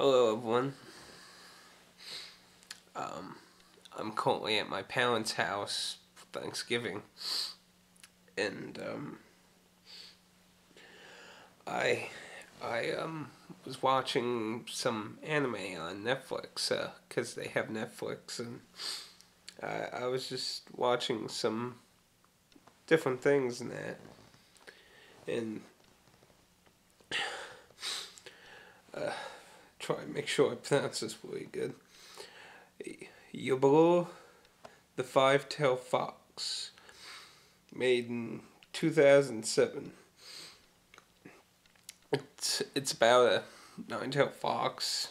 Hello everyone. I'm currently at my parents' house for Thanksgiving, and I I was watching some anime on Netflix because they have Netflix, and I was just watching some different things in that, and try to make sure I pronounce this really good. Yobi, the Five-Tailed Fox, made in 2007. It's about a nine-tailed fox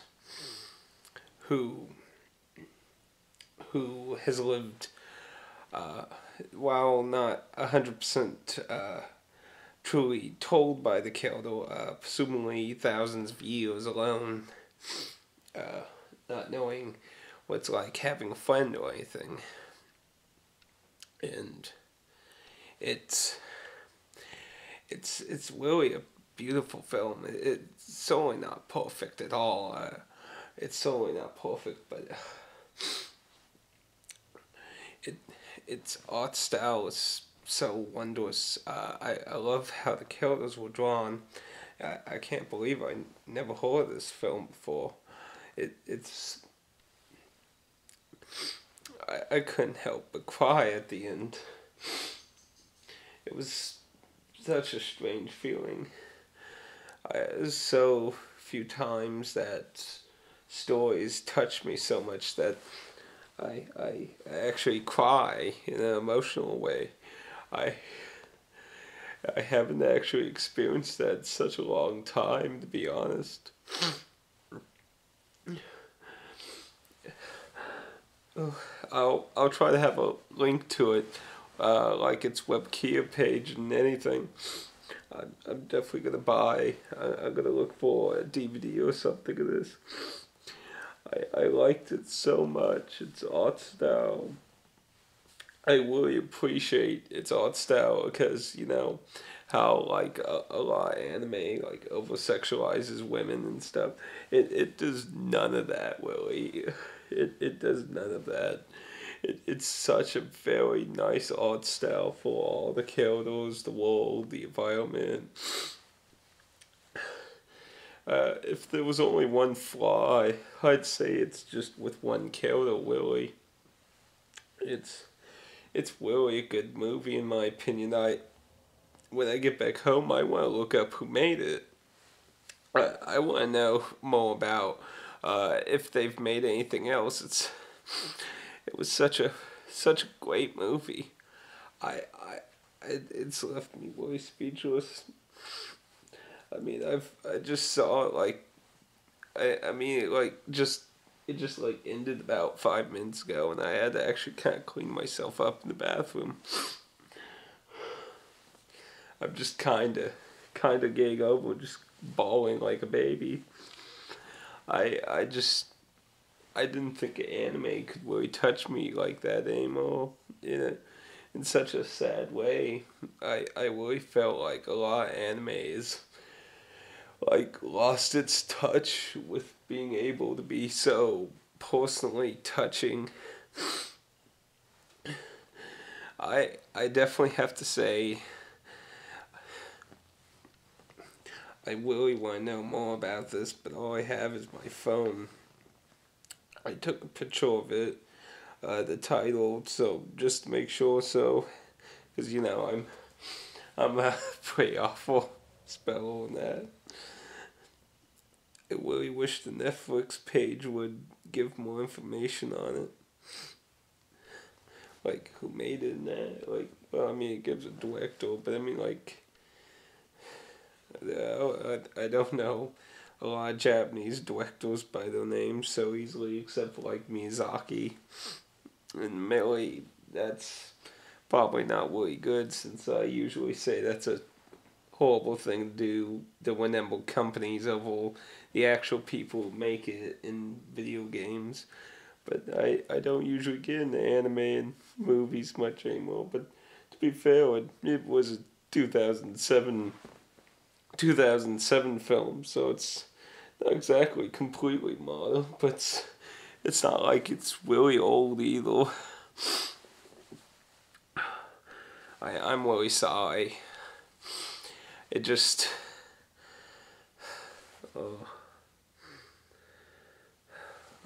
who has lived, while not 100% truly told by the killer, presumably thousands of years alone, not knowing what it's like having a friend or anything, and it's really a beautiful film. It's certainly not perfect at all. It's certainly not perfect, but its art style is so wondrous. I love how the characters were drawn. I can't believe I never heard of this film before. It's I couldn't help but cry at the end. It was such a strange feeling. There's so few times that stories touch me so much that I actually cry in an emotional way. I I haven't actually experienced that in such a long time, to be honest. I'll try to have a link to it, like its Webkia page and anything. I'm definitely gonna buy. I'm gonna look for a DVD or something of this. I liked it so much. Its art style. I really appreciate its art style because how like a lot of anime like over sexualizes women and stuff. It does none of that really. It does none of that. It's such a very nice art style for all the characters, the world, the environment. If there was only one flaw, I'd say it's just with one character. Really, it's really a good movie in my opinion. When I get back home, I want to look up who made it. I want to know more about if they've made anything else. It was such a great movie. It's left me really speechless. I mean, I just saw it like I mean it just like ended about 5 minutes ago, and I had to actually kind of clean myself up in the bathroom. I'm just kind of getting over just bawling like a baby. I just I didn't think an anime could really touch me like that anymore. In such a sad way. I really felt like a lot of anime is like lost its touch with being able to be so personally touching. I definitely have to say I really want to know more about this, but all I have is my phone. I took a picture of it, the title, so just to make sure, so because I'm pretty awful spelling that. I really wish the Netflix page would give more information on it, like who made it and that. Like, well, I mean, it gives a director, but I mean, like, I don't know a lot of Japanese directors by their names so easily, except for like Miyazaki. And Millie, that's probably not really good, since I usually say that's a horrible thing to do to remember companies over the actual people who make it in video games. But I don't usually get into anime and movies much anymore. But to be fair, it was a 2007 film, so it's not exactly completely modern, but it's not like it's really old either. I'm really sorry. It just, oh,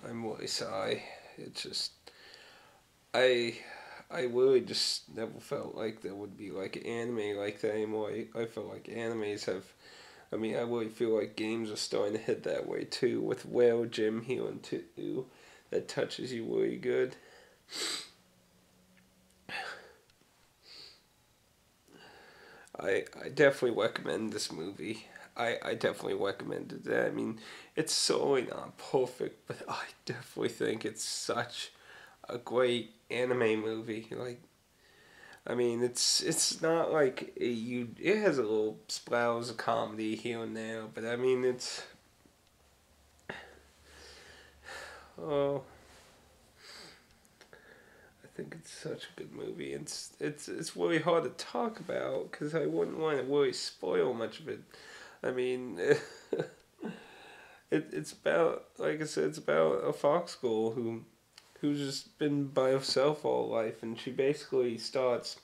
I'm really sorry. It just, I, I really just never felt like there would be like anime like that anymore. I feel like animes have, I mean, I really feel like games are starting to hit that way too, with Whale Gym Healing 2, that touches you really good. I definitely recommend this movie. I definitely recommend it. I mean, it's certainly not perfect, but I definitely think it's such a great anime movie. Like, I mean, it's not like it has a little sprouts of comedy here and there, but I mean, it's oh, I think it's such a good movie. It's really hard to talk about because I wouldn't want to really spoil much of it. I mean, it's about, like I said, it's about a fox girl who's just been by herself all life, and she basically starts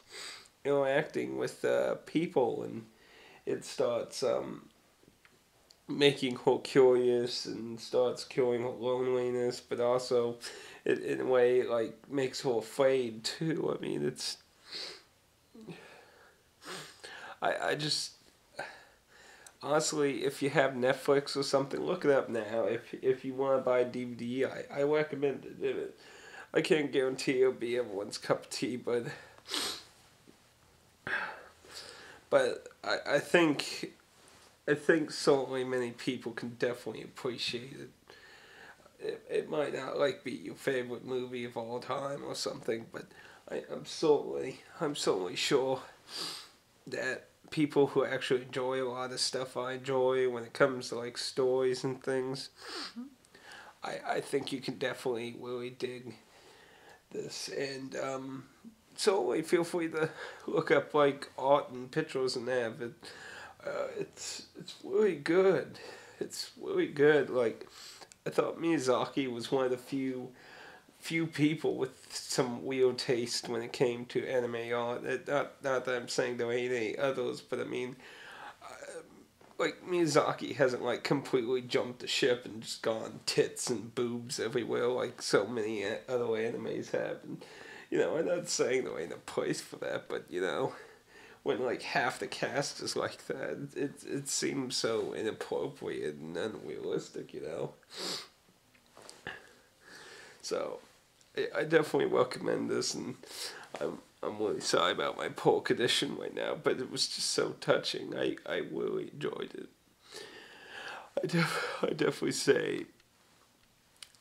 interacting with people, and it starts making her curious and starts killing her loneliness, but also it in a way like makes her afraid too. I mean, it's I just honestly, if you have Netflix or something, look it up now. If you want to buy a DVD, I recommend it. I can't guarantee it'll be everyone's cup of tea, but I think certainly many people can definitely appreciate it. It might not like be your favorite movie of all time or something, but I'm certainly sure that people who actually enjoy a lot of stuff I enjoy when it comes to like stories and things, I think you can definitely really dig this, and certainly feel free to look up like art and pictures and that. But it's really good. It's really good. Like, I thought Miyazaki was one of the few people with some weird taste when it came to anime art. Not that I'm saying there ain't any others, but I mean, like Miyazaki hasn't like completely jumped the ship and just gone tits and boobs everywhere like so many other animes have. And I'm not saying there ain't a place for that, but when like half the cast is like that, it seems so inappropriate and unrealistic. So I definitely recommend this, and I'm really sorry about my poor condition right now, but it was just so touching. I really enjoyed it. I definitely say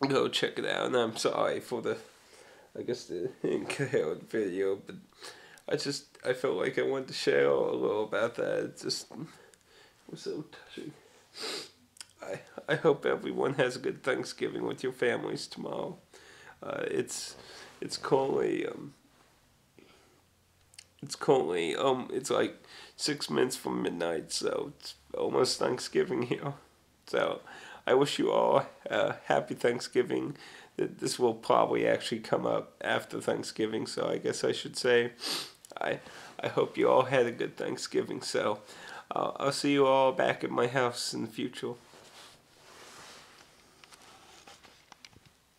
go check it out, and I'm sorry for I guess the incoherent video, but I felt like I wanted to share a little about that. It just was so touching. I hope everyone has a good Thanksgiving with your families tomorrow. It's currently it's like 6 minutes from midnight, so it's almost Thanksgiving here. So I wish you all a happy Thanksgiving. This will probably actually come up after Thanksgiving, so I guess I should say I I hope you all had a good Thanksgiving. So I'll see you all back at my house in the future.